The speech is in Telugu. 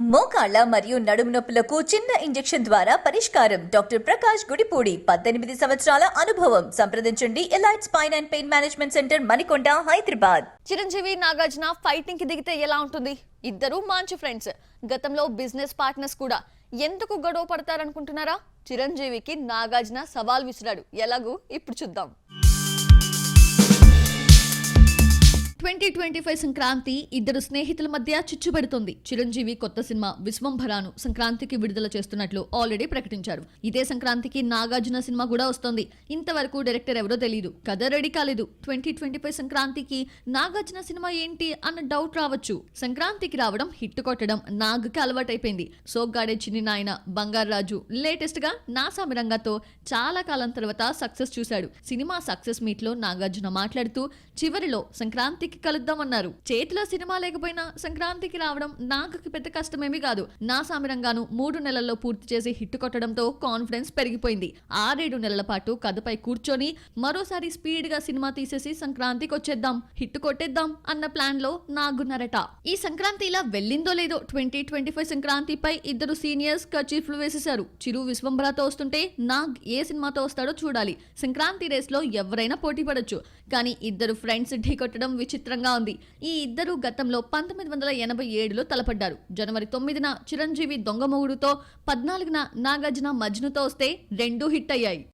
మోకాళ్ల మరియు నడుము నొప్పులకు చిన్న ఇంజెక్షన్ ద్వారా పరిష్కారం. డాక్టర్ ప్రకాష్ గుడిపూడి, 18 సంవత్సరాల అనుభవం. సంప్రదించండి elite spine and pain management centre, Manikonda, Hyderabad. Chiranjeevi Nagarjuna fighting కి దిగితే ఎలా ఉంటుంది? ఇద్దరు మంచి ఫ్రెండ్స్, గతంలో బిజినెస్ పార్ట్నర్స్ కూడా. ఎందుకు గొడవ పడతారనుకుంటున్నారా? చిరంజీవికి నాగార్జున సవాల్ విసిరాడు. ఎలాగూ ఇప్పుడు చూద్దాం. 2025 సంక్రాంతి ఇద్దరు స్నేహితుల మధ్య చిచ్చు పెడుతోంది. చిరంజీవి కొత్త సినిమా విశ్వంభరాను సంక్రాంతికి విడుదల చేస్తున్నట్లు ఆల్రెడీ ప్రకటించారు. ఇదే సంక్రాంతికి నాగార్జున సినిమా కూడా వస్తోంది. ఇంతవరకు డైరెక్టర్ ఎవరో తెలియదు, కథ రెడీ కాలేదు. 2025 సంక్రాంతికి నాగార్జున సినిమా ఏంటి అన్న డౌట్ రావచ్చు. సంక్రాంతికి రావడం, హిట్ కొట్టడం నాగ్కి అలవాటైపోయింది. సోగ్గాడే చిన్ని నాయన, బంగారాజు, లేటెస్ట్ గా నాసామిరంగతో చాలా కాలం తర్వాత సక్సెస్ చూశాడు. సినిమా సక్సెస్ మీట్ లో నాగార్జున మాట్లాడుతూ చివరిలో సంక్రాంతికి కలుద్దామన్నారు. చేతిలో సినిమా లేకపోయినా సంక్రాంతికి రావడం నాగకి పెద్ద కష్టమేమీ కాదు. నా సామిరంగాను 3 నెలల్లో పూర్తి చేసి హిట్ కొట్టడంతో కాన్ఫిడెన్స్ పెరిగిపోయింది. 6-7 నెలల పాటు కథపై కూర్చొని మరోసారి స్పీడ్ గా సినిమా తీసేసి సంక్రాంతికి వచ్చేద్దాం, హిట్ కొట్టేద్దాం అన్న ప్లాన్ లో నాగున్నారట. ఈ సంక్రాంతి ఇలా వెళ్ళిందో లేదో 2025 సంక్రాంతిపై ఇద్దరు సీనియర్స్ కర్చీఫ్లు వేసేశారు. చిరు విశ్వంభరాతో వస్తుంటే నాగ్ ఏ సినిమాతో వస్తాడో చూడాలి. సంక్రాంతి రేస్ లో ఎవరైనా పోటీ పడొచ్చు, కానీ ఇద్దరు ఫ్రెండ్స్ ఢీ కొట్టడం విచిత్రంగా ఉంది. ఈ ఇద్దరు గతంలో 1987లో తలపడ్డారు. జనవరి 9న చిరంజీవి దొంగ మొగుడుతో, 14న నాగార్జున మజ్నుతో వస్తే రెండూ హిట్ అయ్యాయి.